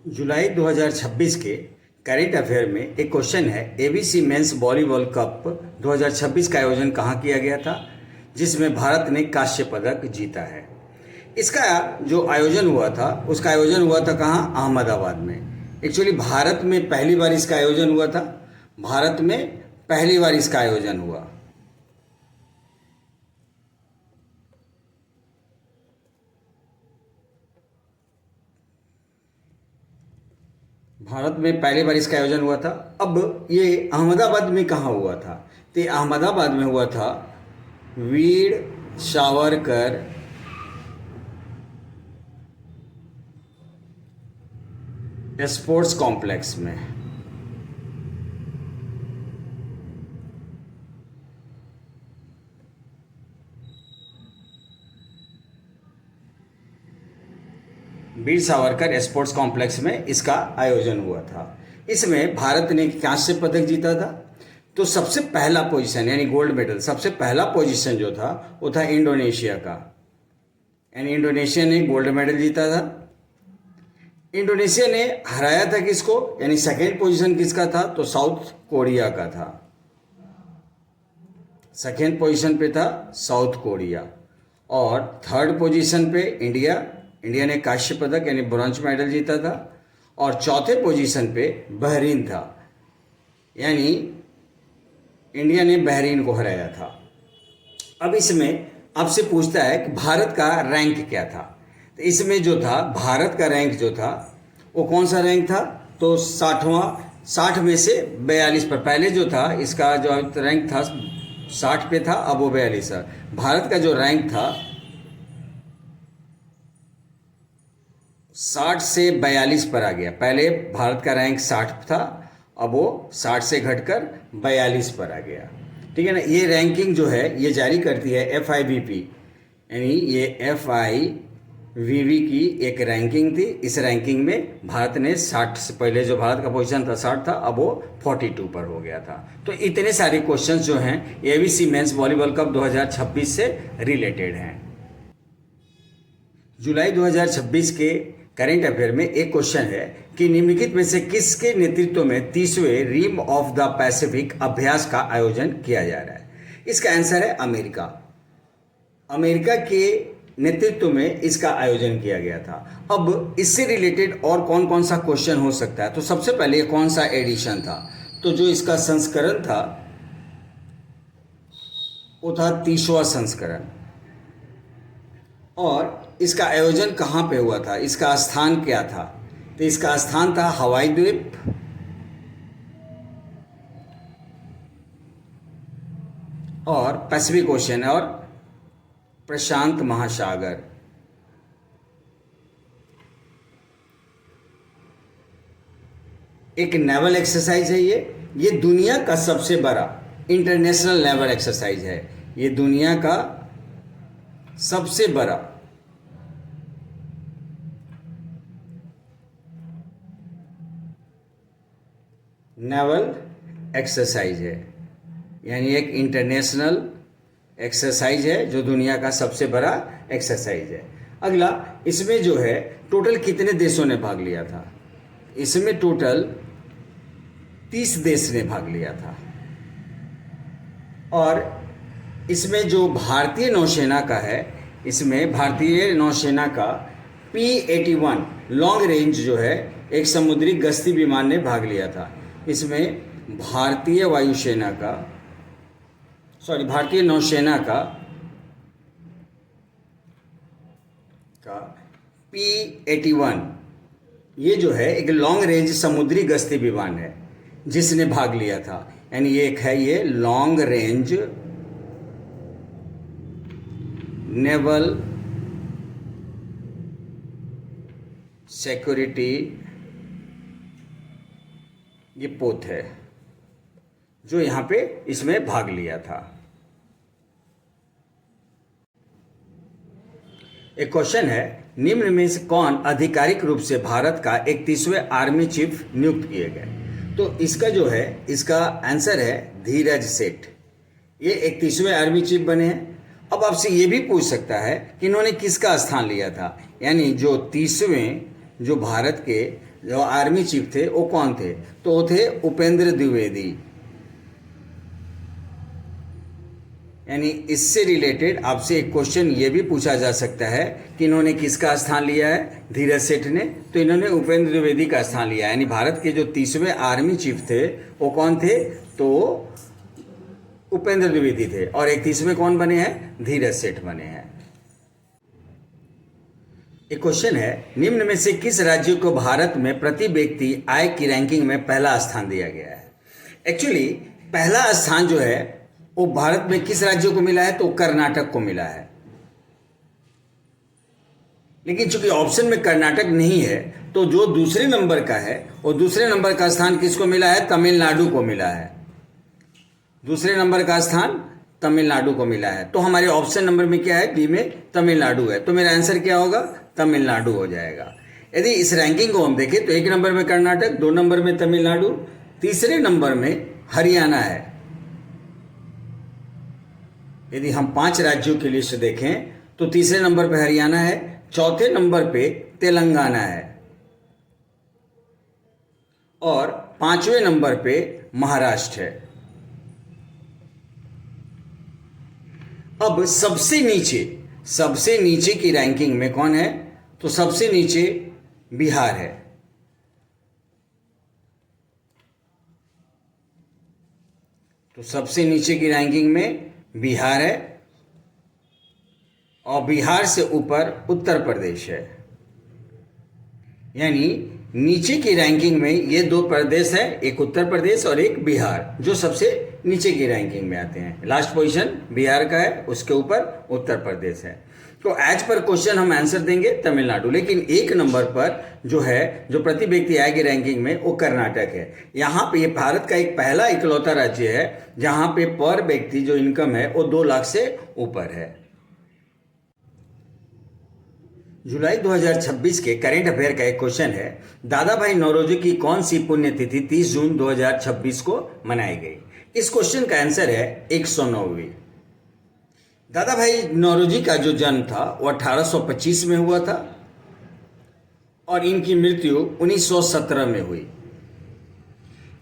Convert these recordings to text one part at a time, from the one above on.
जुलाई 2026 के current affair में एक क्वेश्चन है। एबीसी मेंस वॉलीबॉल कप 2026 का आयोजन कहाँ किया गया था, जिसमें भारत ने कांस्य पदक जीता है। इसका जो आयोजन हुआ था उसका आयोजन हुआ था कहाँ? अहमदाबाद में। एक्चुअली भारत में पहली बार इसका आयोजन हुआ था। भारत में पहली बार इसका आयोजन हुआ। भारत में पहली बार इसका आयोजन हुआ था। अब ये अहमदाबाद में कहाँ हुआ था? तो ये अहमदाबाद में हुआ था वीर सावरकर स्पोर्ट्स कॉम्प्लेक्स में। वीर सावरकर स्पोर्ट्स कॉम्प्लेक्स में इसका आयोजन हुआ था। इसमें भारत ने कांस्य पदक जीता था। तो सबसे पहला पोजीशन यानी गोल्ड मेडल, सबसे पहला पोजीशन जो था वो था इंडोनेशिया का, यानी इंडोनेशिया ने गोल्ड मेडल जीता था। इंडोनेशिया ने हराया था किसको? यानी सेकेंड पोजीशन किसका था? तो साउथ कोरिया का था। सेकेंड पोजीशन पे था साउथ कोरिया। और थर्ड पोजीशन पे इंडिया ने कांस्य पदक यानी ब्रॉन्ज मेडल जीता था। और चौथे पोजीशन पे बहरीन था, यानी इंडिया ने बहरीन को हराया था। अब इसमें आपसे पूछता है कि भारत का रैंक क्या था। तो इसमें जो था भारत का रैंक जो था वो कौन सा रैंक था? तो 60 में से 42 पर। पहले जो था इसका जो रैंक था 60 पे था, अब वो 42 है। भारत का जो रैंक था 60 से 42 पर आ गया। पहले भारत का रैंक 60 था, अब वो 60 से घटकर 42 पर आ गया। ठीक है ना। ये रैंकिंग जो है ये जारी करती है FIVP, यानी ये FIVB की एक रैंकिंग थी। इस रैंकिंग में भारत ने 60 से पहले जो भारत का पोजीशन था 60 था, अब वो 42 पर हो गया था। तो इतने सारे क्वेश्चंस जो हैं एबीसी मेंस वॉलीबॉल कप 2026 से रिलेटेड हैं। जुलाई 2026 के करंट अफेयर में एक क्वेश्चन है कि निम्नलिखित में से किसके नेतृत्व में 30वें रिम ऑफ द पैसिफिक अभ्यास का आयोजन किया जा रहा है? इसका आंसर है अमेरिका। अमेरिका के नेतृत्व में इसका आयोजन किया गया था। अब इससे रिलेटेड और कौन कौन सा क्वेश्चन हो सकता है? तो सबसे पहले कौन सा एडिशन था? तो जो इसका संस्करण था वो था 30वां संस्करण। और इसका आयोजन कहाँ पे हुआ था? इसका स्थान क्या था? तो इसका स्थान था हवाई द्वीप और पैसिफिक ओशन और प्रशांत महासागर। एक नेवल एक्सरसाइज है ये दुनिया का सबसे बड़ा इंटरनेशनल नेवल एक्सरसाइज है। ये दुनिया का सबसे बड़ा नेवल एक्सरसाइज है, यानी एक इंटरनेशनल एक्सरसाइज है जो दुनिया का सबसे बड़ा एक्सरसाइज है। अगला, इसमें जो है टोटल कितने देशों ने भाग लिया था? इसमें टोटल 30 देश ने भाग लिया था। और इसमें जो भारतीय नौसेना का है, इसमें भारतीय नौसेना का P-81 लॉन्ग रेंज जो है एक समुद्री गश्ती विमान ने भाग लिया था। इसमें भारतीय नौसेना का P-81 ये जो है एक लॉन्ग रेंज समुद्री गश्ती विमान है जिसने भाग लिया था। यानी ये एक है ये लॉन्ग रेंज नेवल सिक्योरिटी ये पोत है जो यहाँ पे इसमें भाग लिया था। एक क्वेश्चन है, निम्न में से कौन आधिकारिक रूप से भारत का 31वें आर्मी चीफ नियुक्त किए गए? तो इसका जो है इसका आंसर है धीरज सेठ। ये 31वें आर्मी चीफ बने हैं। अब आपसे ये भी पूछ सकता है कि इन्होंने किसका स्थान लिया था, यानी जो जो भारत के जो आर्मी चीफ थे वो कौन थे? तो वो थे उपेंद्र द्विवेदी। यानी इससे रिलेटेड आपसे एक क्वेश्चन ये भी पूछा जा सकता है कि इन्होंने किसका स्थान लिया है? धीरज सेठ ने। तो इन्होंने उपेंद्र द्विवेदी का स्थान लिया। यानी भारत के जो 30वें आर्मी चीफ थे वो कौन थे? तो उपेंद्र द्विवेदी थे। और 31वें कौन बने हैं? धीरज सेठ बने हैं। एक क्वेश्चन है, निम्न में से किस राज्य को भारत में प्रति व्यक्ति आय की रैंकिंग में पहला स्थान दिया गया है? एक्चुअली पहला स्थान जो है वो भारत में किस राज्य को मिला है? तो कर्नाटक को मिला है। लेकिन चूंकि ऑप्शन में कर्नाटक नहीं है तो जो दूसरे नंबर का है वो दूसरे नंबर का स्थान किसको मिला है? तमिलनाडु को मिला है। दूसरे नंबर का स्थान तमिलनाडु को मिला है। तो हमारे ऑप्शन नंबर में क्या है? बी में तमिलनाडु है। तो मेरा आंसर क्या होगा? तमिलनाडु हो जाएगा। यदि इस रैंकिंग को हम देखें तो 1 नंबर में कर्नाटक, 2 नंबर में तमिलनाडु, तीसरे नंबर में हरियाणा है। यदि हम 5 राज्यों की लिस्ट देखें तो तीसरे नंबर पे हरियाणा है, चौथे नंबर पे तेलंगाना है और 5वें नंबर पे महाराष्ट्र है। अब सबसे नीचे की रैंकिंग में कौन है? तो सबसे नीचे बिहार है। तो सबसे नीचे की रैंकिंग में बिहार है और बिहार से ऊपर उत्तर प्रदेश है। यानी नीचे की रैंकिंग में ये 2 प्रदेश है, एक उत्तर प्रदेश और एक बिहार, जो सबसे नीचे की रैंकिंग में आते हैं। लास्ट पोजीशन बिहार का है, उसके ऊपर उत्तर प्रदेश है। तो एज पर क्वेश्चन हम आंसर देंगे तमिलनाडु। लेकिन 1 नंबर पर जो है, जो प्रति व्यक्ति आय की रैंकिंग में, वो कर्नाटक है। यहाँ पे ये भारत का एक पहला इकलौता राज्य है जहाँ पे पर व्यक्ति जो इनकम है वो 2 लाख से ऊपर है। जुलाई 2026 के करेंट अफेयर का एक क्वेश्चन है, दादा भाई नौरोजी की कौन सी पुण्यतिथि 30 जून 2026 को मनाई गई? इस क्वेश्चन का आंसर है 109वीं। दादा भाई नौरोजी का जो जन्म था वो 1825 में हुआ था और इनकी मृत्यु 1917 में हुई।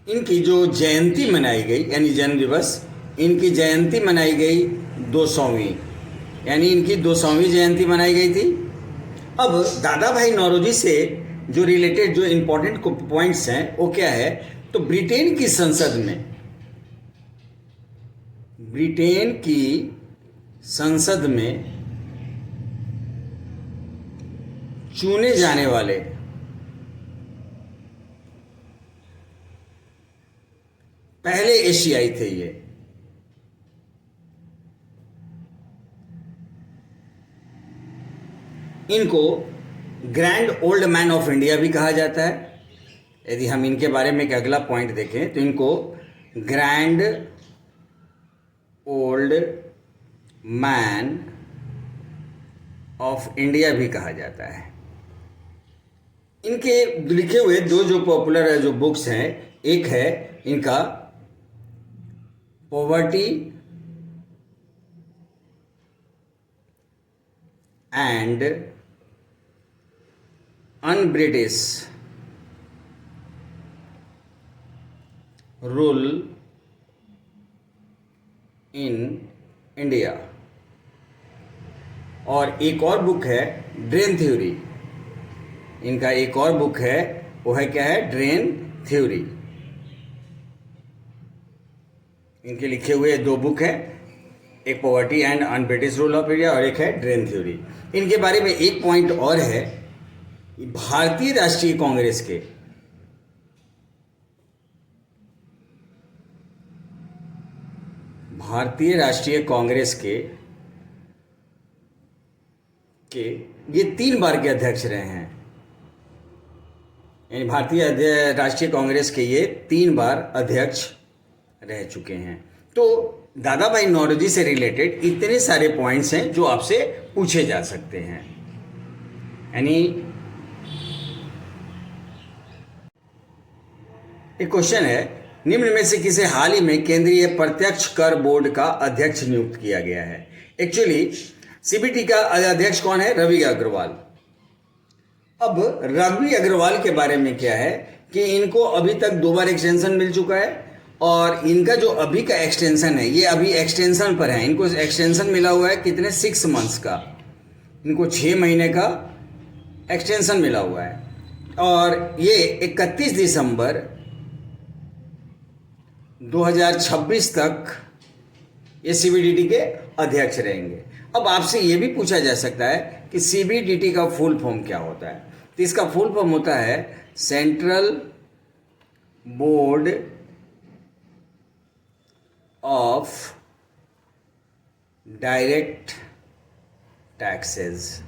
इनकी जो जयंती मनाई गई यानी जन्म दिवस, इनकी जयंती मनाई गई 200वीं, यानी इनकी 200वीं जयंती मनाई गई थी। अब दादा भाई नौरोजी से जो रिलेटेड जो इंपॉर्टेंट पॉइंट्स हैं वो क्या है? तो ब्रिटेन की संसद में चुने जाने वाले पहले एशियाई थे ये। इनको grand old man of India भी कहा जाता है। यदि हम इनके बारे में एक अगला पॉइंट देखें तो इनको grand old man of India भी कहा जाता है। इनके लिखे हुए 2 जो पॉपुलर जो बुक्स हैं, एक है इनका poverty and un-British rule in India, और एक और बुक है ड्रेन थ्योरी। इनका एक और बुक है, वो है क्या है? Drain theory. इनके लिखे हुए 2 बुक है, एक poverty and un British rule of India और एक है ड्रेन थ्योरी। इनके बारे में एक पॉइंट और है, भारतीय राष्ट्रीय कांग्रेस के ये 3 बार के अध्यक्ष रहे हैं। यानी भारतीय राष्ट्रीय कांग्रेस के ये 3 बार अध्यक्ष रह चुके हैं। तो दादा भाई नौरोजी से रिलेटेड इतने सारे पॉइंट्स हैं जो आपसे पूछे जा सकते हैं। यानी एक क्वेश्चन है, निम्न में से किसे हाल ही में केंद्रीय प्रत्यक्ष कर बोर्ड का अध्यक्ष नियुक्त किया गया है? एक्चुअली सीबीटी का अध्यक्ष कौन है? रवि अग्रवाल। अब रवि अग्रवाल के बारे में क्या है कि इनको अभी तक 2 बार एक्सटेंशन मिल चुका है और इनका जो अभी का एक्सटेंशन है ये अभी एक्सटेंशन पर है। इनको एक्सटेंशन मिला हुआ है कितने 6 मंथ्स का, इनको 6 महीने का एक्सटेंशन मिला हुआ है और ये 31 दिसंबर 2026 तक ये सीबीडीटी के अध्यक्ष रहेंगे। अब आपसे ये भी पूछा जा सकता है कि सीबीडीटी का फुल फॉर्म क्या होता है। तो इसका फुल फॉर्म होता है central board of direct taxes.